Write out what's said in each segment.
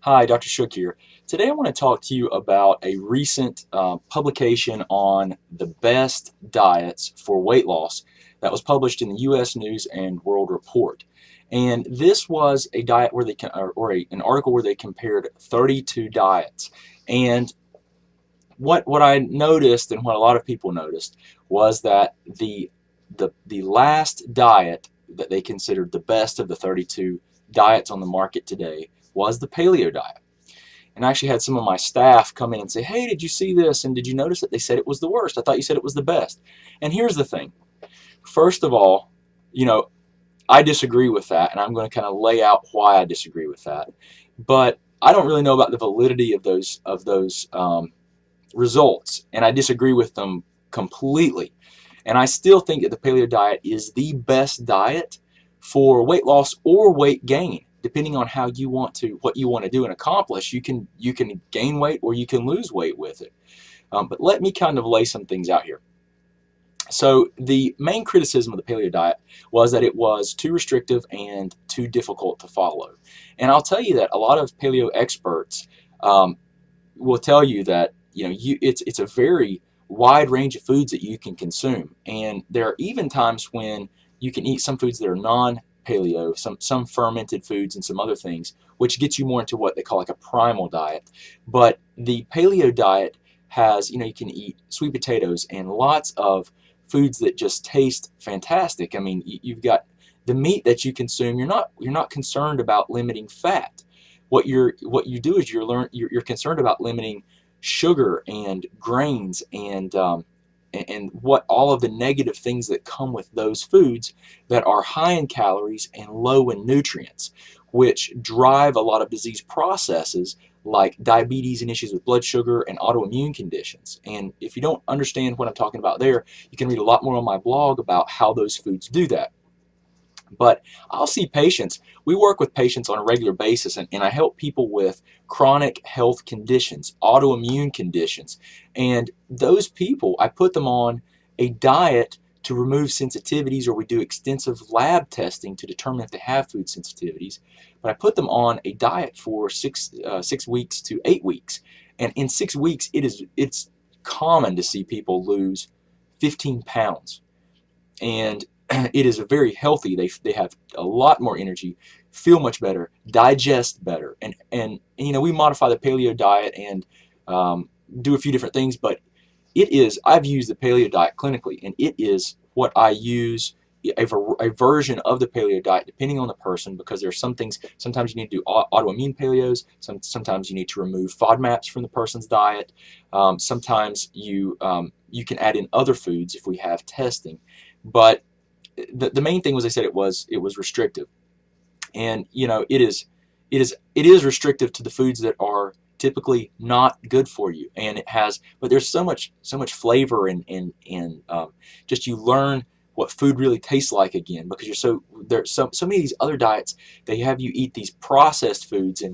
Hi, Dr. Shook here. Today I want to talk to you about a recent publication on the best diets for weight loss that was published in the U.S. News and World Report. And this was a diet where an article where they compared 32 diets. And what I noticed, and what a lot of people noticed, was that the last diet that they considered the best of the 32 diets on the market today was the paleo diet. And I actually had some of my staff come in and say, hey, did you see this? And did you notice that they said it was the worst? I thought you said it was the best. And here's the thing. First of all, I disagree with that, and I'm going to kind of lay out why I disagree with that. But I don't really know about the validity of those results, and I disagree with them completely. And I still think that the paleo diet is the best diet for weight loss or weight gain, depending on what you want to do and accomplish. You can gain weight or you can lose weight with it. But let me kind of lay some things out here. So the main criticism of the paleo diet was that it was too restrictive and too difficult to follow. And I'll tell you that a lot of paleo experts will tell you that it's a very wide range of foods that you can consume, and there are even times when you can eat some foods that are non-paleo, some fermented foods and some other things, which gets you more into what they call like a primal diet. But the paleo diet has, you can eat sweet potatoes and lots of foods that just taste fantastic. I mean, you've got the meat that you consume. You're not concerned about limiting fat. What you do is you're concerned about limiting sugar and grains and what all of the negative things that come with those foods that are high in calories and low in nutrients, which drive a lot of disease processes like diabetes and issues with blood sugar and autoimmune conditions. And if you don't understand what I'm talking about there, you can read a lot more on my blog about how those foods do that. But I'll see patients. We work with patients on a regular basis, and I help people with chronic health conditions, autoimmune conditions. And those people, I put them on a diet to remove sensitivities, or we do extensive lab testing to determine if they have food sensitivities. But I put them on a diet for 6 weeks to 8 weeks. And in 6 weeks, it's common to see people lose 15 pounds. And it is very healthy. They have a lot more energy, feel much better, digest better, and we modify the paleo diet and do a few different things. But I've used the paleo diet clinically, and it is what I use, a version of the paleo diet depending on the person, because there are some things. Sometimes you need to do autoimmune paleos. Sometimes you need to remove FODMAPs from the person's diet. Sometimes you can add in other foods if we have testing, but the main thing was they said it was restrictive, and it is restrictive to the foods that are typically not good for you, and but there's so much flavor and just you learn what food really tastes like again, because there's so many of these other diets, they have you eat these processed foods,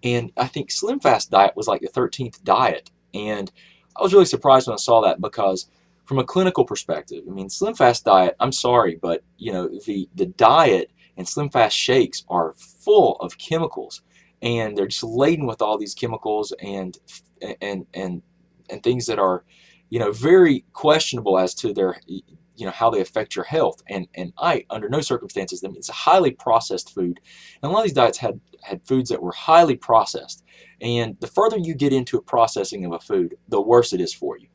and I think Slim Fast diet was like the 13th diet, and I was really surprised when I saw that, because from a clinical perspective, I mean, Slim Fast diet, I'm sorry, but the diet and Slim Fast shakes are full of chemicals, and they're just laden with all these chemicals and things that are very questionable as to their how they affect your health. And I, under no circumstances, I mean, it's a highly processed food, and a lot of these diets had foods that were highly processed, and the further you get into a processing of a food, the worse it is for you.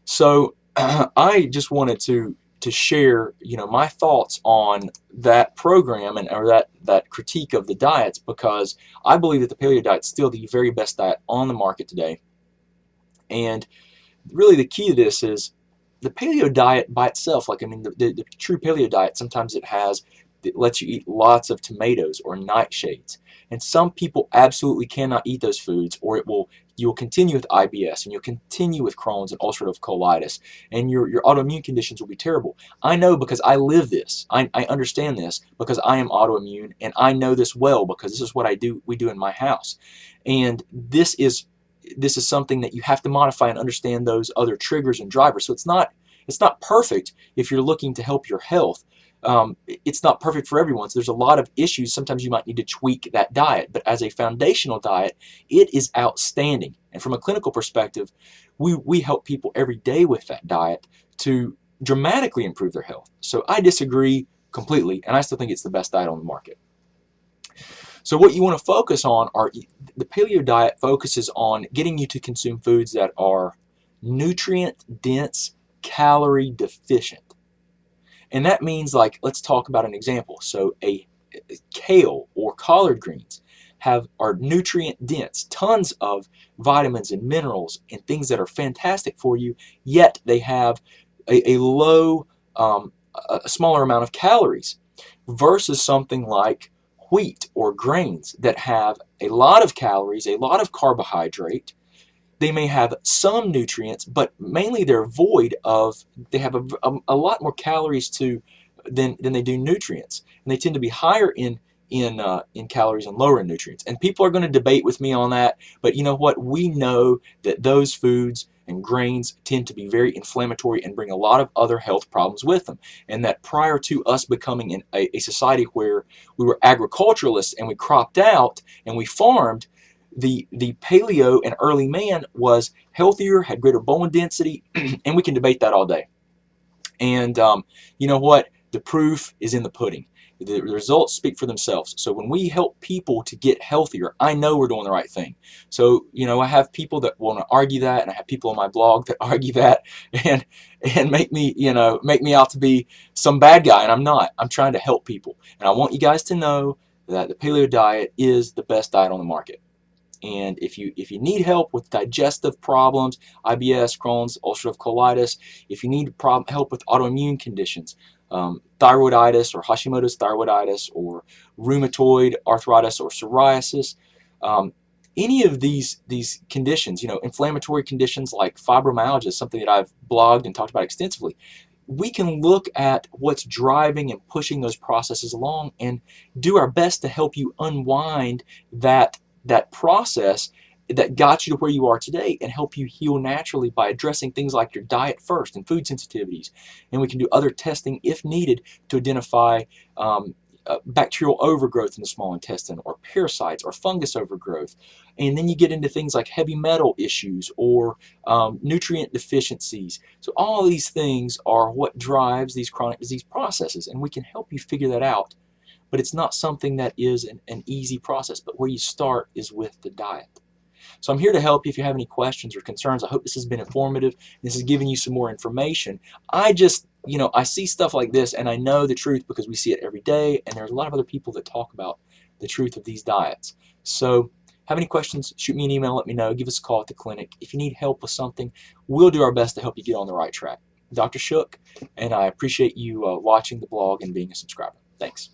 So I just wanted to share my thoughts on that program or that critique of the diets, because I believe that the paleo diet is still the very best diet on the market today. And really the key to this is the paleo diet by itself. Like, I mean, the true paleo diet, sometimes it lets you eat lots of tomatoes or nightshades, and some people absolutely cannot eat those foods, or you'll continue with IBS, and you'll continue with Crohn's and ulcerative colitis, and your autoimmune conditions will be terrible. I know, because I live this. I understand this because I am autoimmune, and I know this well because this is what we do in my house. And this is something that you have to modify and understand those other triggers and drivers. So it's not perfect if you're looking to help your health. it's not perfect for everyone. So there's a lot of issues. Sometimes you might need to tweak that diet. But as a foundational diet, it is outstanding. And from a clinical perspective, we help people every day with that diet to dramatically improve their health. So I disagree completely, and I still think it's the best diet on the market. So what you want to focus on are, the paleo diet focuses on getting you to consume foods that are nutrient dense, calorie deficient. And that means, like, let's talk about an example. So a kale or collard greens are nutrient dense, tons of vitamins and minerals and things that are fantastic for you, yet they have a low, a smaller amount of calories, versus something like wheat or grains that have a lot of calories, a lot of carbohydrate. They may have some nutrients, but mainly they're void of, they have a lot more calories than they do nutrients. And they tend to be higher in calories and lower in nutrients. And people are going to debate with me on that, but you know what? We know that those foods and grains tend to be very inflammatory and bring a lot of other health problems with them. And that prior to us becoming a society where we were agriculturalists and we cropped out and we farmed, the paleo and early man was healthier, had greater bone density, and we can debate that all day. And you know what? The proof is in the pudding. The results speak for themselves. So when we help people to get healthier, I know we're doing the right thing. So, you know, I have people that want to argue that, and I have people on my blog that argue that and make me, you know, make me out to be some bad guy, and I'm not. I'm trying to help people. And I want you guys to know that the paleo diet is the best diet on the market. And if you need help with digestive problems, IBS, Crohn's, ulcerative colitis, if you need help with autoimmune conditions, thyroiditis or Hashimoto's thyroiditis, or rheumatoid arthritis or psoriasis, any of these conditions, you know, inflammatory conditions like fibromyalgia, something that I've blogged and talked about extensively, we can look at what's driving and pushing those processes along and do our best to help you unwind that process that got you to where you are today, and help you heal naturally by addressing things like your diet first and food sensitivities. And we can do other testing if needed to identify bacterial overgrowth in the small intestine, or parasites, or fungus overgrowth. And then you get into things like heavy metal issues or nutrient deficiencies. So all these things are what drives these chronic disease processes, and we can help you figure that out. But it's not something that is an easy process, but where you start is with the diet. So I'm here to help you if you have any questions or concerns. I hope this has been informative. This has given you some more information. I just, you know, I see stuff like this and I know the truth because we see it every day, and there's a lot of other people that talk about the truth of these diets. So have any questions, shoot me an email, let me know, give us a call at the clinic. If you need help with something, we'll do our best to help you get on the right track. Dr. Shook, and I appreciate you watching the blog and being a subscriber. Thanks.